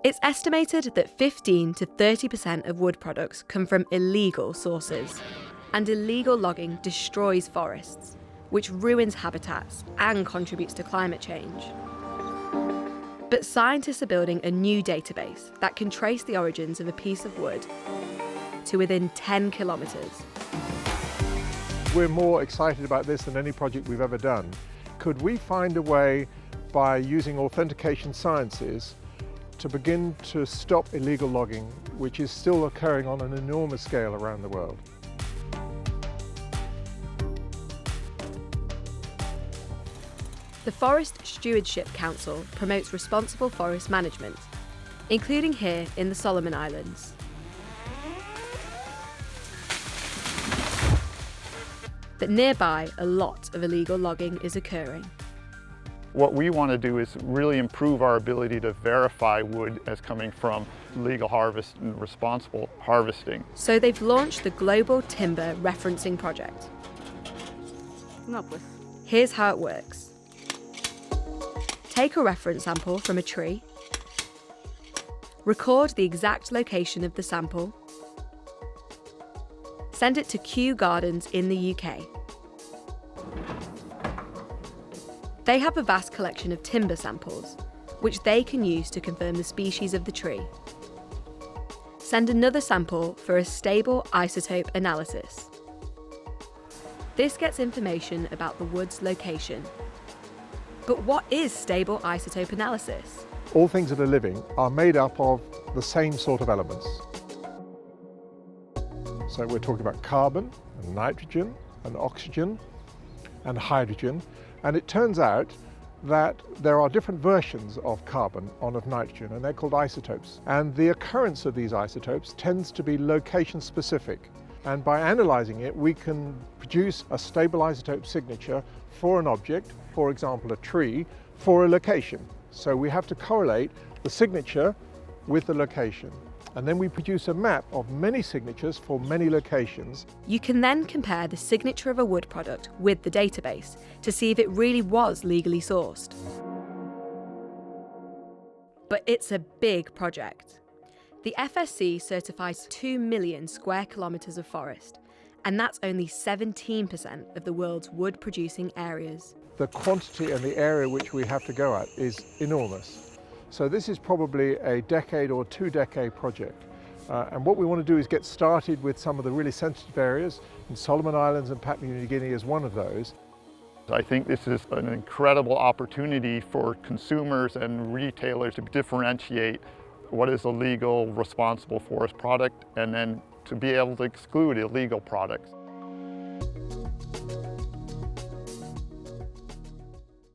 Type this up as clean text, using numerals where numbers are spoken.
It's estimated that 15 to 30% of wood products come from illegal sources. And illegal logging destroys forests, which ruins habitats and contributes to climate change. But scientists are building a new database that can trace the origins of a piece of wood to within 10 kilometres. We're more excited about this than any project we've ever done. Could we find a way, by using authentication sciences, to begin to stop illegal logging, which is still occurring on an enormous scale around the world? The Forest Stewardship Council promotes responsible forest management, including here in the Solomon Islands. But nearby, a lot of illegal logging is occurring. What we want to do is really improve our ability to verify wood as coming from legal harvest and responsible harvesting. So they've launched the Global Timber Referencing Project. Here's how it works. Take a reference sample from a tree, record the exact location of the sample, send it to Kew Gardens in the UK. They have a vast collection of timber samples, which they can use to confirm the species of the tree. Send another sample for a stable isotope analysis. This gets information about the wood's location. But what is stable isotope analysis? All things that are living are made up of the same sort of elements. So we're talking about carbon, and nitrogen, and oxygen, and hydrogen. And it turns out that there are different versions of carbon and of nitrogen, and they're called isotopes. And the occurrence of these isotopes tends to be location specific. And by analysing it, we can produce a stable isotope signature for an object, for example, a tree, for a location. So we have to correlate the signature with the location. And then we produce a map of many signatures for many locations. You can then compare the signature of a wood product with the database to see if it really was legally sourced. But it's a big project. The FSC certifies 2 million square kilometres of forest, and that's only 17% of the world's wood-producing areas. The quantity and the area which we have to go at is enormous. So this is probably a decade or 2-decade project. And what we want to do is get started with some of the really sensitive areas, and Solomon Islands and Papua New Guinea is one of those. I think this is an incredible opportunity for consumers and retailers to differentiate what is a legal, responsible forest product, and then to be able to exclude illegal products.